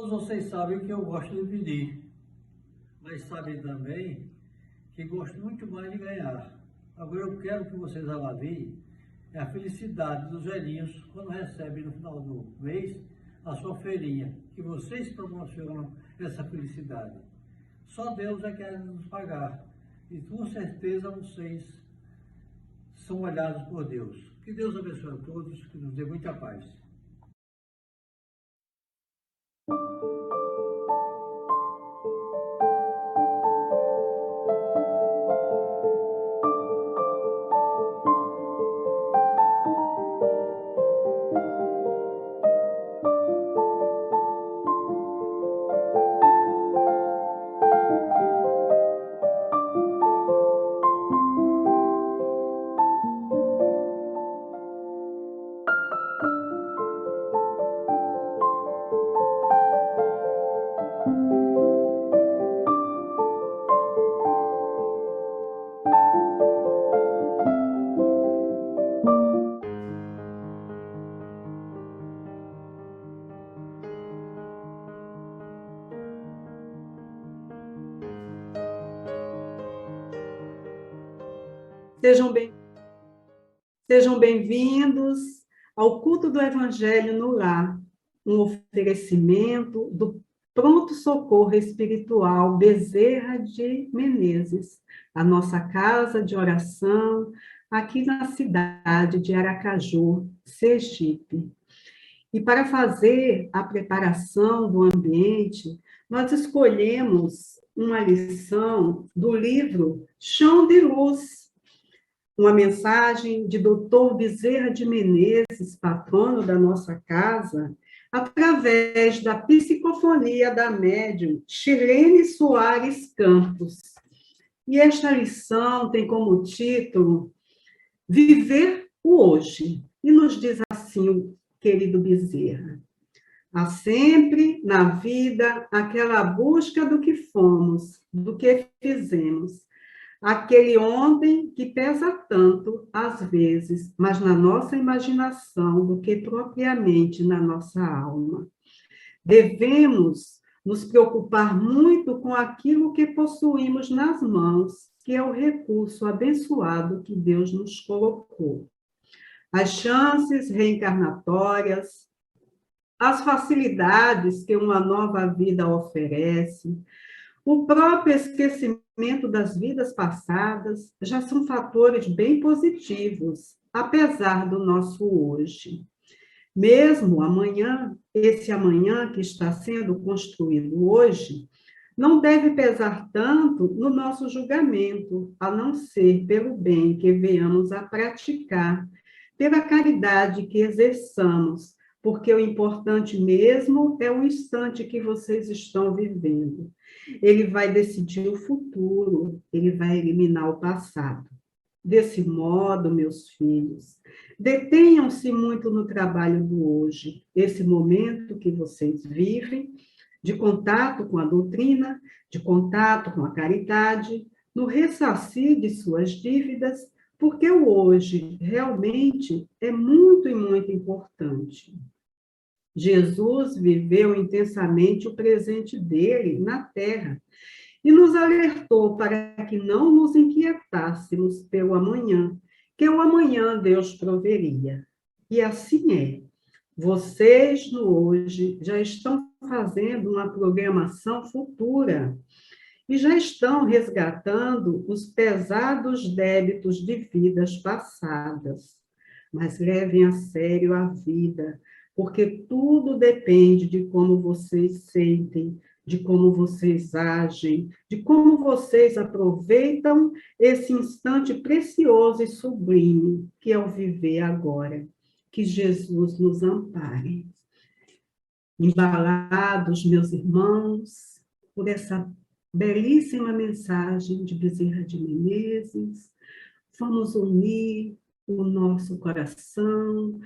Todos vocês sabem que eu gosto de pedir, mas sabem também que gosto muito mais de ganhar. Agora eu quero que vocês avaliem a felicidade dos velhinhos quando recebem no final do mês a sua feirinha, que vocês proporcionam essa felicidade. Só Deus é que quer nos pagar, e com certeza vocês são olhados por Deus. Que Deus abençoe a todos, que nos dê muita paz. Sejam bem, sejam bem-vindos ao culto do Evangelho no Lar, um oferecimento do Pronto Socorro Espiritual Bezerra de Menezes, a nossa casa de oração aqui na cidade de Aracaju, Sergipe. E para fazer a preparação do ambiente, nós escolhemos uma lição do livro Chão de Luz, uma mensagem de Dr. Bezerra de Menezes, patrono da nossa casa, através da psicofonia da médium Shirlene Soares Campos. E esta lição tem como título Viver o Hoje. E nos diz assim o querido Bezerra: há sempre na vida aquela busca do que fomos, do que fizemos, aquele ontem que pesa tanto, às vezes, mas na nossa imaginação do que propriamente na nossa alma. Devemos nos preocupar muito com aquilo que possuímos nas mãos, que é o recurso abençoado que Deus nos colocou. As chances reencarnatórias, as facilidades que uma nova vida oferece, o próprio esquecimento das vidas passadas já são fatores bem positivos, apesar do nosso hoje. Mesmo amanhã, esse amanhã que está sendo construído hoje, não deve pesar tanto no nosso julgamento, a não ser pelo bem que venhamos a praticar, pela caridade que exerçamos, porque o importante mesmo é o instante que vocês estão vivendo. Ele vai decidir o futuro, ele vai eliminar o passado. Desse modo, meus filhos, detenham-se muito no trabalho do hoje, esse momento que vocês vivem, de contato com a doutrina, de contato com a caridade, no ressarcir de suas dívidas, porque o hoje realmente é muito e muito importante. Jesus viveu intensamente o presente dele na Terra e nos alertou para que não nos inquietássemos pelo amanhã, que o amanhã Deus proveria. E assim é. Vocês, no hoje, já estão fazendo uma programação futura e já estão resgatando os pesados débitos de vidas passadas. Mas levem a sério a vida, porque tudo depende de como vocês sentem, de como vocês agem, de como vocês aproveitam esse instante precioso e sublime que é o viver agora. Que Jesus nos ampare. Embalados, meus irmãos, por essa belíssima mensagem de Bezerra de Menezes, vamos unir o nosso coração,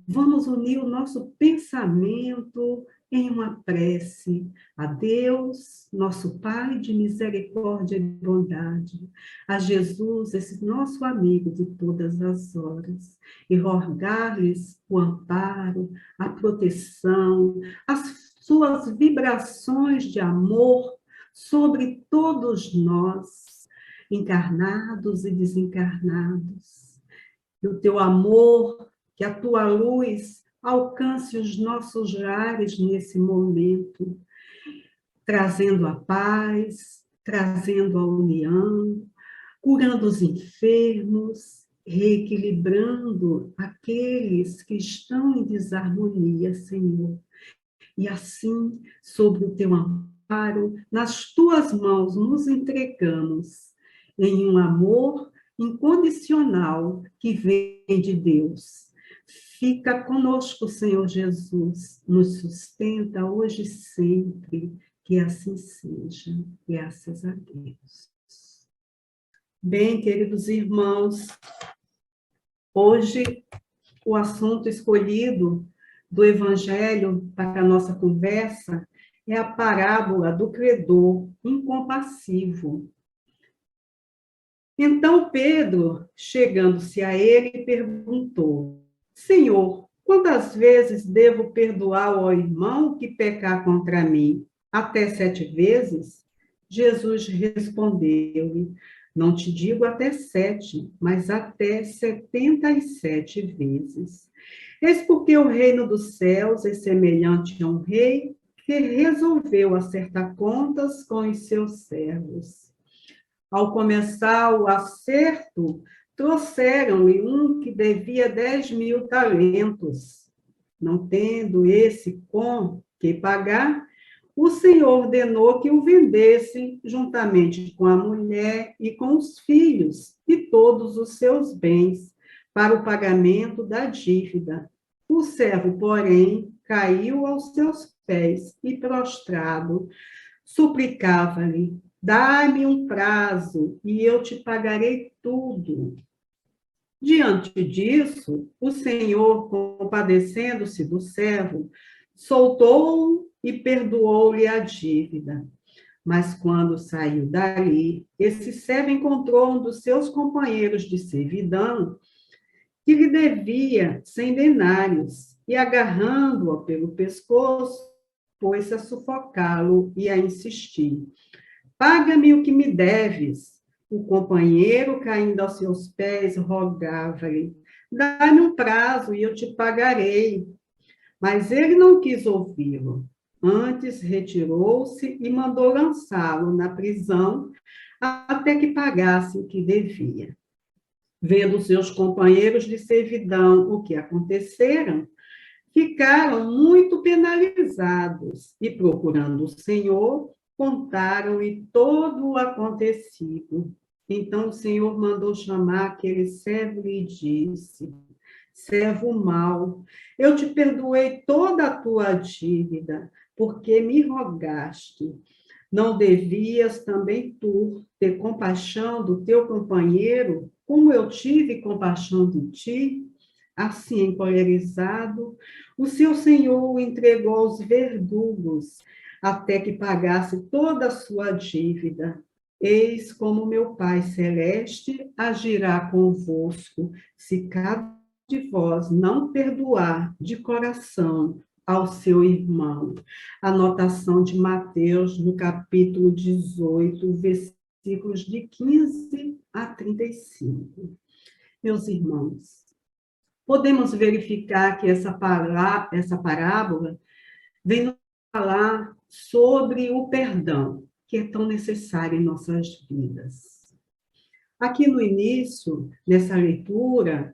vamos unir o nosso pensamento em uma prece a Deus, nosso Pai de misericórdia e bondade, a Jesus, esse nosso amigo de todas as horas, e rogar-lhes o amparo, a proteção, as suas vibrações de amor sobre todos nós, encarnados e desencarnados. Que o teu amor, que a tua luz alcance os nossos lares nesse momento, trazendo a paz, trazendo a união, curando os enfermos, reequilibrando aqueles que estão em desarmonia, Senhor. E assim, sob o teu amparo, nas tuas mãos nos entregamos em um amor incondicional que vem de Deus. Fica conosco, Senhor Jesus, nos sustenta hoje e sempre, que assim seja. Graças a Deus. Bem, queridos irmãos, hoje o assunto escolhido do Evangelho para a nossa conversa é a parábola do credor incompassivo. Então Pedro, chegando-se a ele, perguntou: Senhor, quantas vezes devo perdoar ao irmão que pecar contra mim? Até 7 vezes? Jesus respondeu-lhe: Não te digo até 7, mas até 77 vezes. Eis porque o reino dos céus é semelhante a um rei que resolveu acertar contas com os seus servos. Ao começar o acerto, trouxeram-lhe um que devia 10.000 talentos. Não tendo esse com que pagar, o Senhor ordenou que o vendessem juntamente com a mulher e com os filhos e todos os seus bens para o pagamento da dívida. O servo, porém, caiu aos seus pés e, prostrado, suplicava-lhe: Dá-me um prazo e eu te pagarei tudo. Diante disso, o Senhor, compadecendo-se do servo, soltou-o e perdoou-lhe a dívida. Mas quando saiu dali, esse servo encontrou um dos seus companheiros de servidão que lhe devia 100 denários e, agarrando-o pelo pescoço, pôs-se a sufocá-lo e a insistir: Paga-me o que me deves. O companheiro, caindo aos seus pés, rogava-lhe: Dá-me um prazo e eu te pagarei. Mas ele não quis ouvi-lo. Antes retirou-se e mandou lançá-lo na prisão até que pagasse o que devia. Vendo seus companheiros de servidão o que acontecera, ficaram muito penalizados e, procurando o Senhor, contaram-lhe todo o acontecido. Então o Senhor mandou chamar aquele servo e disse: Servo mau, eu te perdoei toda a tua dívida, porque me rogaste. Não devias também tu ter compaixão do teu companheiro, como eu tive compaixão de ti? Assim, encolerizado, o seu senhor o entregou aos verdugos, até que pagasse toda a sua dívida. Eis como meu Pai Celeste agirá convosco, se cada de vós não perdoar de coração ao seu irmão. Anotação de Mateus, no capítulo 18, versículos de 15 a 35. Meus irmãos, podemos verificar que essa parábola vem nos falar sobre o perdão, que é tão necessário em nossas vidas. Aqui no início, nessa leitura,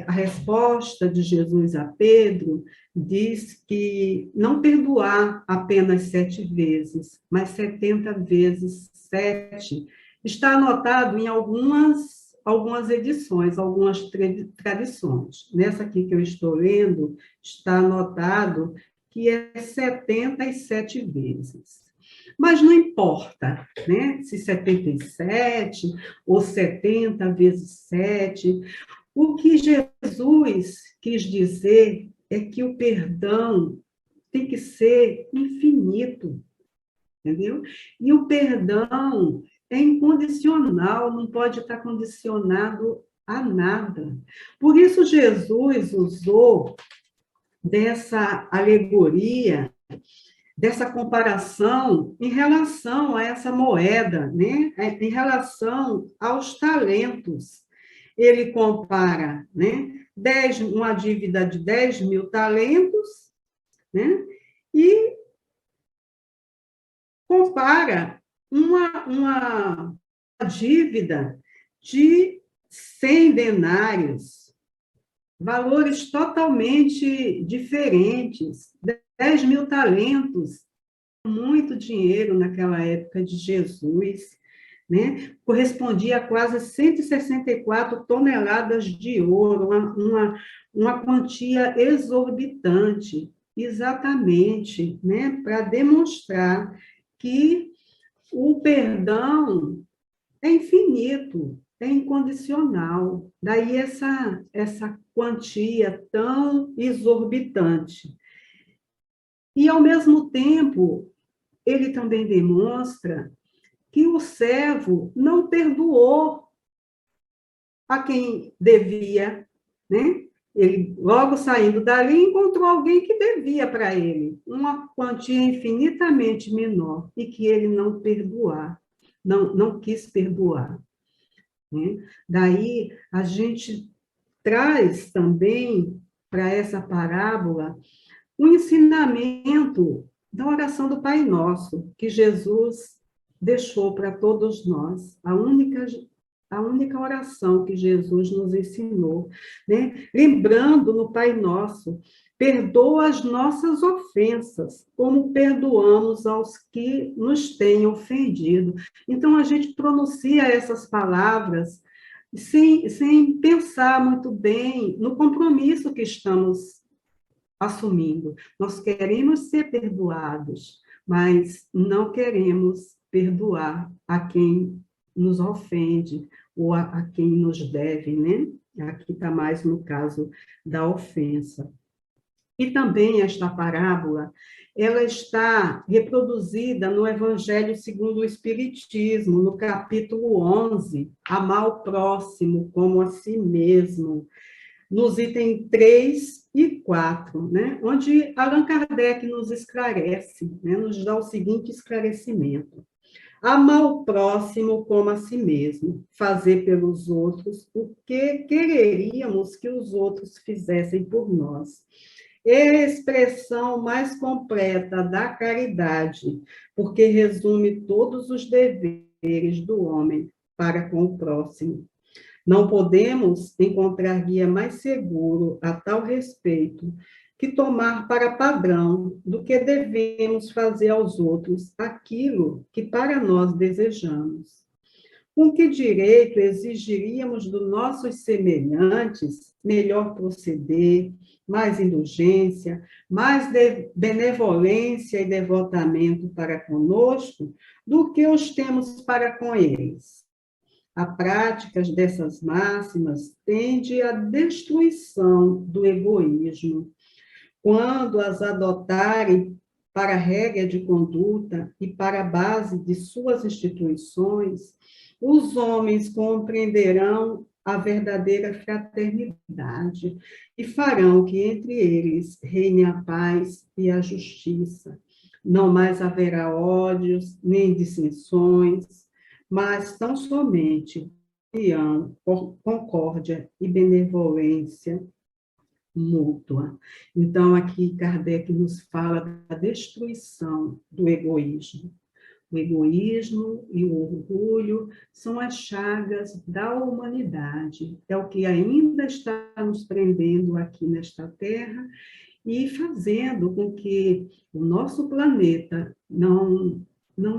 a resposta de Jesus a Pedro diz que não perdoar apenas 7 vezes, mas 70 vezes 7. Está anotado em algumas edições, algumas tradições. Nessa aqui que eu estou lendo, está anotado que é 77 vezes. Mas não importa, né? Se 77 ou 70 vezes 7. O que Jesus quis dizer é que o perdão tem que ser infinito, entendeu? E o perdão é incondicional, não pode estar condicionado a nada. Por isso, Jesus usou dessa alegoria, dessa comparação em relação a essa moeda, né? Em relação aos talentos. Ele compara, né? Uma dívida de 10 mil talentos, né? E compara uma dívida de 100 denários, valores totalmente diferentes. 10 mil talentos, muito dinheiro naquela época de Jesus, né? Correspondia a quase 164 toneladas de ouro, uma quantia exorbitante, exatamente, né? Para demonstrar que o perdão é infinito, é incondicional. Daí essa quantia tão exorbitante. E, ao mesmo tempo, ele também demonstra que o servo não perdoou a quem devia, né? Ele, logo saindo dali, encontrou alguém que devia para ele uma quantia infinitamente menor e que ele não perdoar, não quis perdoar, né? Daí a gente traz também para essa parábola o ensinamento da oração do Pai Nosso, que Jesus deixou para todos nós, a única oração que Jesus nos ensinou, né? Lembrando no Pai Nosso, perdoa as nossas ofensas, como perdoamos aos que nos têm ofendido. Então, a gente pronuncia essas palavras sem pensar muito bem no compromisso que estamos assumindo. Nós queremos ser perdoados, mas não queremos perdoar a quem nos ofende ou a quem nos deve, né? Aqui está mais no caso da ofensa. E também esta parábola, ela está reproduzida no Evangelho segundo o Espiritismo, no capítulo 11, amar o próximo como a si mesmo, nos itens 3 e 4, né? Onde Allan Kardec nos esclarece, né? Nos dá o seguinte esclarecimento. Amar o próximo como a si mesmo, fazer pelos outros o que quereríamos que os outros fizessem por nós. É a expressão mais completa da caridade, porque resume todos os deveres do homem para com o próximo. Não podemos encontrar guia mais seguro a tal respeito que tomar para padrão do que devemos fazer aos outros aquilo que para nós desejamos. Com que direito exigiríamos dos nossos semelhantes melhor proceder, mais indulgência, mais benevolência e devotamento para conosco do que os temos para com eles? A prática dessas máximas tende à destruição do egoísmo. Quando as adotarem para regra de conduta e para a base de suas instituições, os homens compreenderão a verdadeira fraternidade e farão que entre eles reine a paz e a justiça. Não mais haverá ódios, nem dissensões, mas tão somente união, concórdia e benevolência mútua. Então, aqui Kardec nos fala da destruição do egoísmo. O egoísmo e o orgulho são as chagas da humanidade. É o que ainda está nos prendendo aqui nesta Terra e fazendo com que o nosso planeta não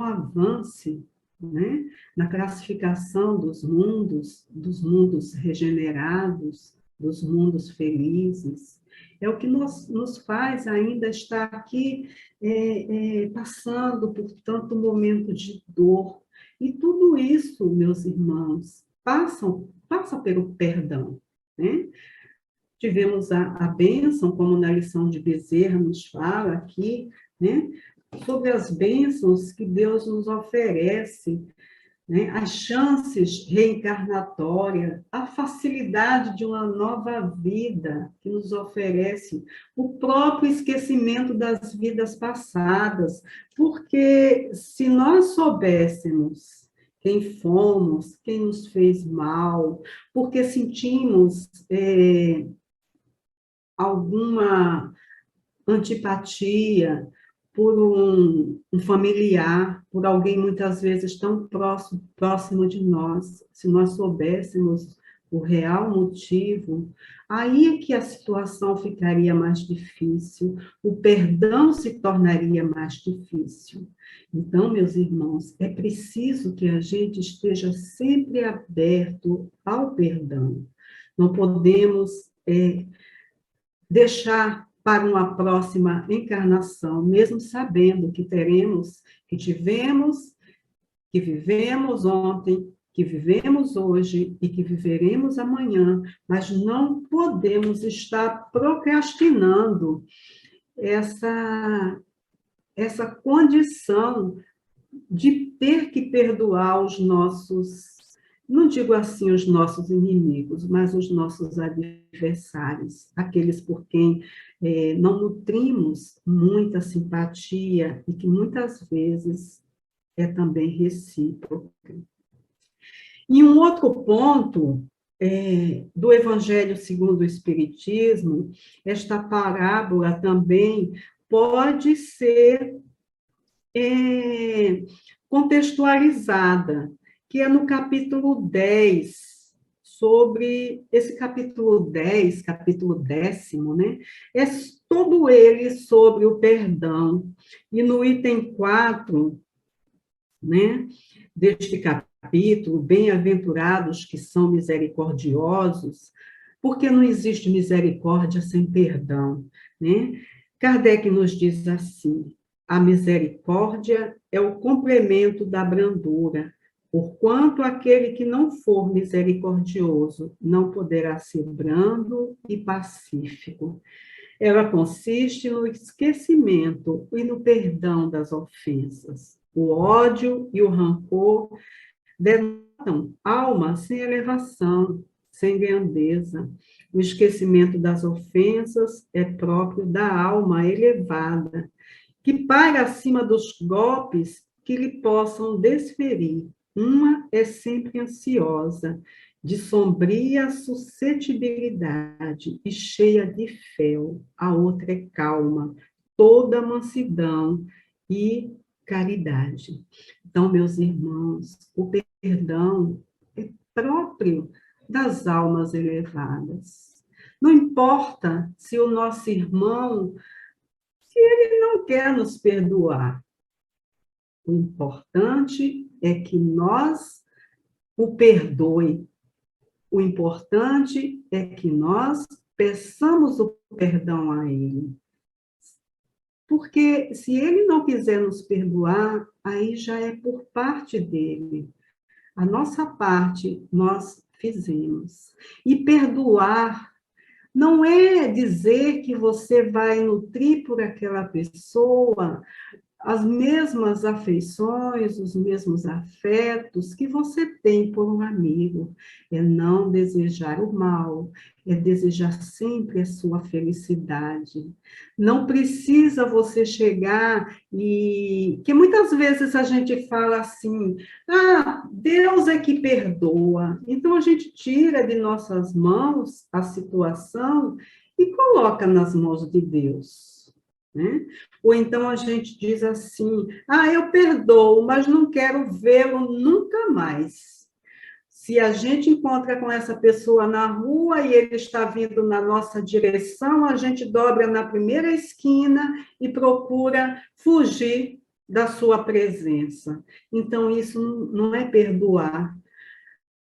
avance, né, na classificação dos mundos regenerados, dos mundos felizes. É o que nos faz ainda estar aqui passando por tanto momento de dor. E tudo isso, meus irmãos, passa pelo perdão, né? Tivemos a bênção, como na lição de Bezerra nos fala aqui, né? Sobre as bênçãos que Deus nos oferece né? As chances reencarnatórias, a facilidade de uma nova vida que nos oferece, o próprio esquecimento das vidas passadas, porque se nós soubéssemos quem fomos, quem nos fez mal, porque sentimos alguma antipatia por um familiar, por alguém muitas vezes tão próximo de nós, se nós soubéssemos o real motivo, aí é que a situação ficaria mais difícil, o perdão se tornaria mais difícil. Então, meus irmãos, é preciso que a gente esteja sempre aberto ao perdão. Não podemos deixar para uma próxima encarnação, mesmo sabendo que teremos, que tivemos, que vivemos ontem, que vivemos hoje e que viveremos amanhã, mas não podemos estar procrastinando essa condição de ter que perdoar os nossos, não digo assim os nossos inimigos, mas os nossos adversários, aqueles por quem não nutrimos muita simpatia e que muitas vezes é também recíproca. E um outro ponto do Evangelho segundo o Espiritismo, esta parábola também pode ser contextualizada, que é no capítulo 10, sobre esse capítulo 10, capítulo 10º, né? É todo ele sobre o perdão. E no item 4, né, deste capítulo, bem-aventurados que são misericordiosos, porque não existe misericórdia sem perdão, né? Kardec nos diz assim: a misericórdia é o complemento da brandura, porquanto aquele que não for misericordioso não poderá ser brando e pacífico. Ela consiste no esquecimento e no perdão das ofensas. O ódio e o rancor denotam alma sem elevação, sem grandeza. O esquecimento das ofensas é próprio da alma elevada, que paira acima dos golpes que lhe possam desferir. Uma é sempre ansiosa, de sombria suscetibilidade e cheia de fel. A outra é calma, toda mansidão e caridade. Então, meus irmãos, o perdão é próprio das almas elevadas. Não importa se o nosso irmão, se ele não quer nos perdoar. O importante é que nós o perdoe. O importante é que nós peçamos o perdão a ele. Porque se ele não quiser nos perdoar, aí já é por parte dele. A nossa parte nós fizemos. E perdoar não é dizer que você vai nutrir por aquela pessoa as mesmas afeições, os mesmos afetos que você tem por um amigo. É não desejar o mal, é desejar sempre a sua felicidade. Não precisa você chegar e... que muitas vezes a gente fala assim, Deus é que perdoa. Então a gente tira de nossas mãos a situação e coloca nas mãos de Deus. Né? Ou então a gente diz assim, eu perdoo, mas não quero vê-lo nunca mais. Se a gente encontra com essa pessoa na rua e ele está vindo na nossa direção, a gente dobra na primeira esquina e procura fugir da sua presença. Então, isso não é perdoar,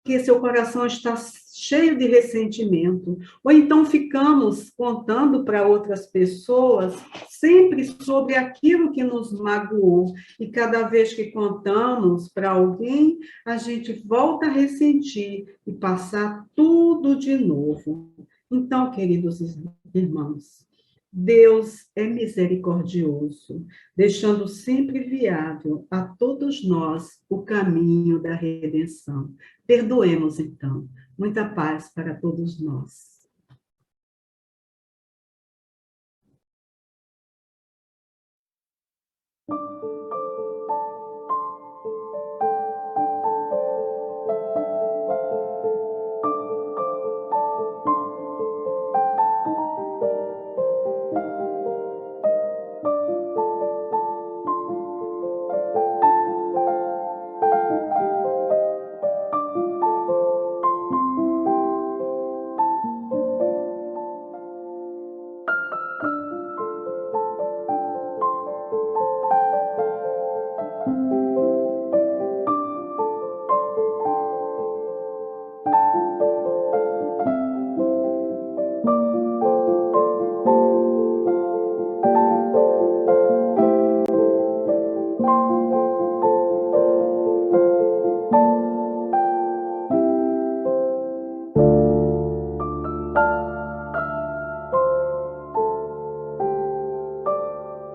porque seu coração está cheio de ressentimento. Ou então ficamos contando para outras pessoas sempre sobre aquilo que nos magoou. E cada vez que contamos para alguém, a gente volta a ressentir e passar tudo de novo. Então, queridos irmãos, Deus é misericordioso, deixando sempre viável a todos nós o caminho da redenção. Perdoemos, então. Muita paz para todos nós.